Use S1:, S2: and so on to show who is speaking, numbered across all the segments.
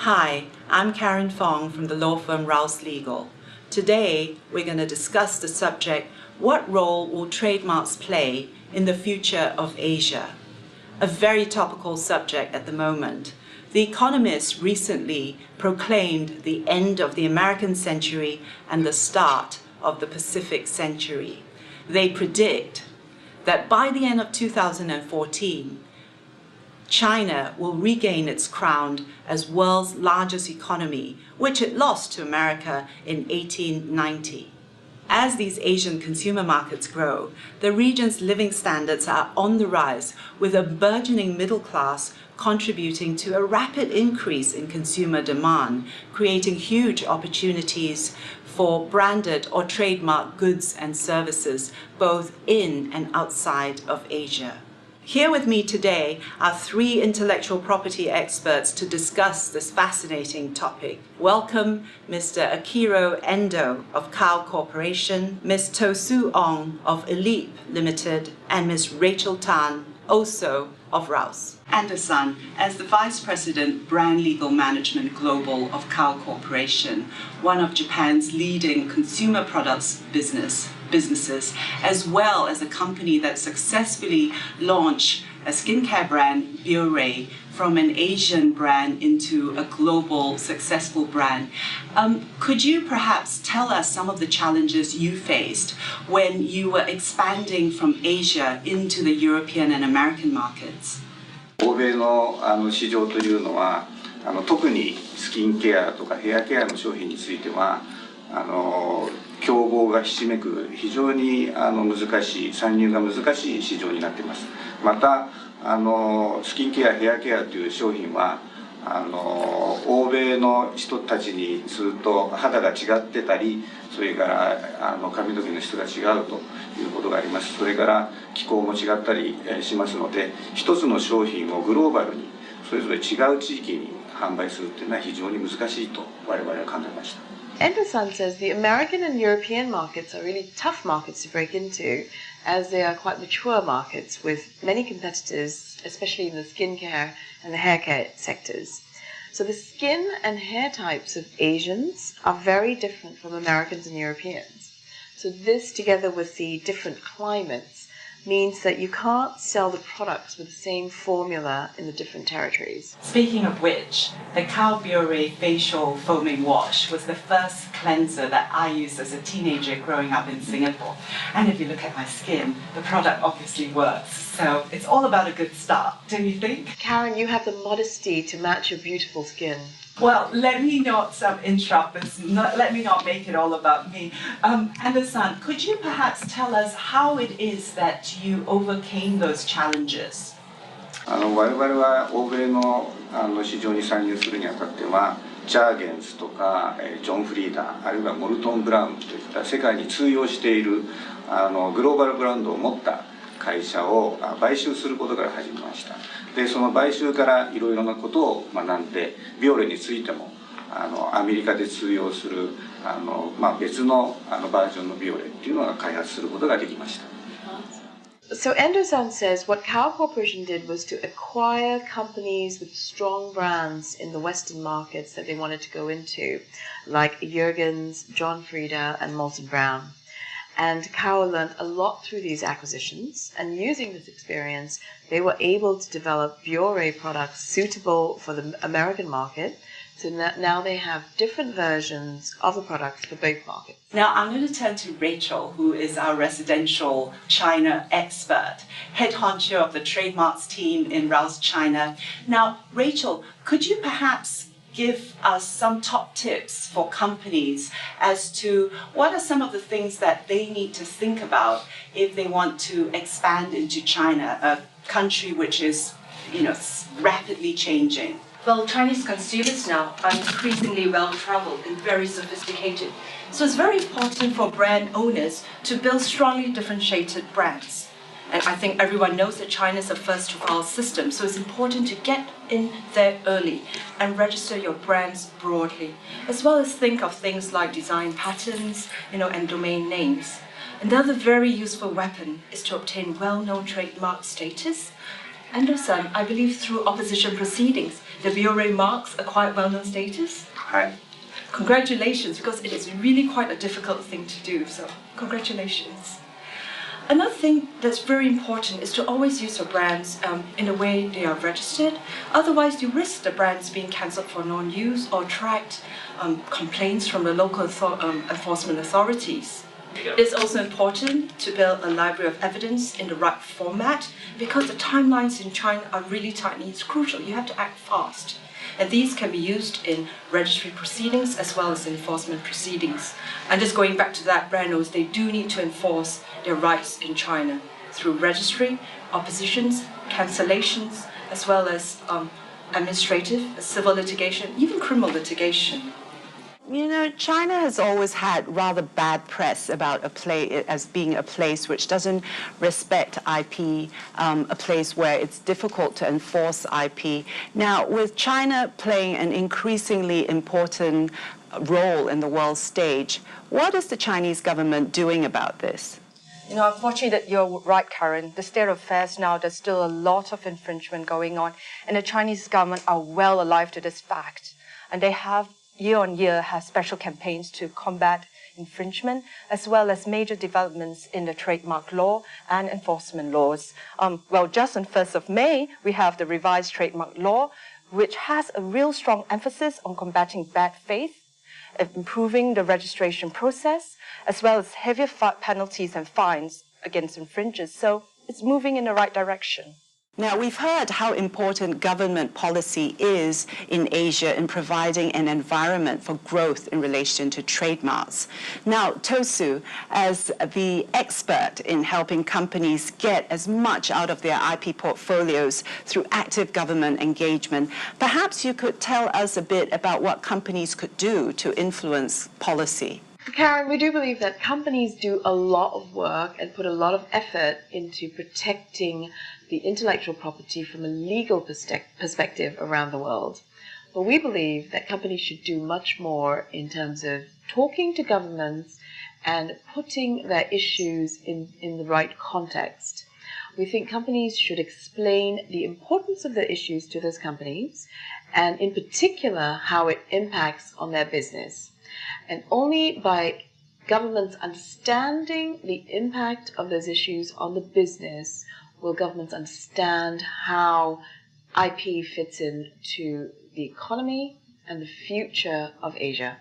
S1: Hi, I'm Karen Fong from the law firm Rouse Legal. Today, we're going to discuss the subject, what role will trademarks play in the future of Asia? A very topical subject at the moment. The Economist recently proclaimed the end of the American century and the start of the Pacific century. They predict that by the end of 2014, China will regain its crown as world's largest economy, which it lost to America in 1890. As these Asian consumer markets grow, the region's living standards are on the rise, with a burgeoning middle class contributing to a rapid increase in consumer demand, creating huge opportunities for branded or trademark goods and services, both in and outside of Asia. Here with me today are three intellectual property experts to discuss this fascinating topic. Welcome Mr. Akiro Endo of Kao Corporation, Ms. Tosu Ong of Elite Limited, and Ms. Rachel Tan, also of Rouse. Anderson, as the Vice President, Brand Legal Management Global of Kao Corporation, one of Japan's leading consumer products businesses, as well as a company that successfully launched a skincare brand, Biore, from an Asian brand into a global successful brand. Could you perhaps tell us some of the challenges you faced when you were expanding from Asia into the European and American markets?
S2: 欧米の市場というのは特にスキンケアとかヘアケアの商品については競合がひしめく非常に難しい参入が難しい市場になっています。またスキンケアヘアケアという商品は欧米の人たちにすると肌が違ってたり、それから髪の毛の質が違うということがあります。それから気候も違ったりしますので、一つの商品をグローバルにそれぞれ違う地域に販売するというのは非常に難しいと我々は考えました。
S3: Anderson says the American and European markets are really tough markets to break into, as they are quite mature markets with many competitors, especially in the skincare and the hair care sectors. So the skin and hair types of Asians are very different from Americans and Europeans. So this, together with the different climates, means that you can't sell the products with the same formula in the different territories.
S1: Speaking of which, the Kao Biore facial foaming wash was the first cleanser that I used as a teenager growing up in Singapore. And if you look at my skin, the product obviously works. So it's all about a good start, don't you think?
S3: Karen, you have the modesty to match your beautiful skin.
S1: Well, let me not interrupt this. Let me not make it all about me. Anderson, could you perhaps tell us how it is that you overcame those challenges?
S2: 我々は欧米の市場に参入するにあたってはジャーゲンスとかジョン・フリーダあるいはモルトン・ブラウンといった世界に通用しているグローバルブランドを持った会社を買収することから始めました。でその買収からいろいろなことを学んでビオレについてもアメリカで通用する別のバージョンのビオレっていうのを開発することができました。
S3: So Anderson says what Kao Corporation did was to acquire companies with strong brands in the Western markets that they wanted to go into, like Jergens, John Frieda, and Molson Brown. And Kao learned a lot through these acquisitions, and using this experience, they were able to develop Biore products suitable for the American market. So now they have different versions of the products for both markets.
S1: Now I'm going to turn to Rachel, who is our residential China expert, head honcho of the trademarks team in Rouse China. Now, Rachel, could you perhaps give us some top tips for companies as to what are some of the things that they need to think about if they want to expand into China, a country which is, rapidly changing?
S4: Well, Chinese consumers now are increasingly well-traveled and very sophisticated. So it's very important for brand owners to build strongly differentiated brands. And I think everyone knows that China is a first-to-file system, so it's important to get in there early and register your brands broadly, as well as think of things like design patterns, and domain names. Another very useful weapon is to obtain well-known trademark status Anderson, I believe through opposition proceedings, the Bureau marks a quite well-known status.
S2: はい。
S4: Congratulations, because it is really quite a difficult thing to do, so congratulations. Another thing that's very important is to always use your brands in a way they are registered. Otherwise, you risk the brands being cancelled for non-use or attract complaints from the local enforcement authorities. It's also important to build a library of evidence in the right format because the timelines in China are really tight and it's crucial. You have to act fast. And these can be used in registry proceedings as well as enforcement proceedings. And just going back to that, brand owners, they do need to enforce their rights in China through registry, oppositions, cancellations, as well as administrative, civil litigation, even criminal litigation.
S1: You know, China has always had rather bad press about as being a place which doesn't respect IP, a place where it's difficult to enforce IP. Now, with China playing an increasingly important role in the world stage, what is the Chinese government doing about this?
S4: You know, unfortunately, that you're right, Karen. The state of affairs now, there's still a lot of infringement going on, and the Chinese government are well alive to this fact, and they have year on year have special campaigns to combat infringement, as well as major developments in the trademark law and enforcement laws. Well, just on 1st of May, we have the revised trademark law, which has a real strong emphasis on combating bad faith, improving the registration process, as well as heavier penalties and fines against infringers. So it's moving in the right direction.
S1: Now, we've heard how important government policy is in Asia in providing an environment for growth in relation to trademarks. Now, Tosu, as the expert in helping companies get as much out of their IP portfolios through active government engagement, perhaps you could tell us a bit about what companies could do to influence policy.
S3: Karen, we do believe that companies do a lot of work and put a lot of effort into protecting the intellectual property from a legal perspective around the world. But we believe that companies should do much more in terms of talking to governments and putting their issues in the right context. We think companies should explain the importance of the issues to those companies and in particular how it impacts on their business. And only by governments understanding the impact of those issues on the business will governments understand how IP fits into the economy and the future of Asia.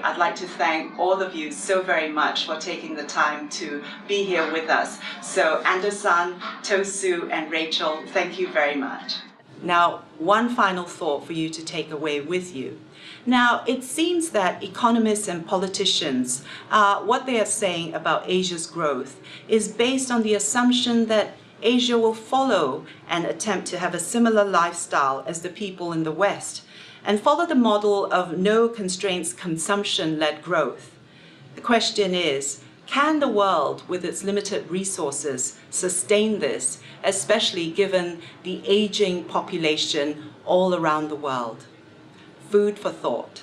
S1: I'd like to thank all of you so very much for taking the time to be here with us. So Anderson, Tosu, and Rachel, thank you very much. Now, one final thought for you to take away with you. Now, it seems that economists and politicians, what they are saying about Asia's growth is based on the assumption that Asia will follow and attempt to have a similar lifestyle as the people in the West and follow the model of no constraints consumption-led growth. The question is, can the world, with its limited resources, sustain this, especially given the aging population all around the world? Food for thought.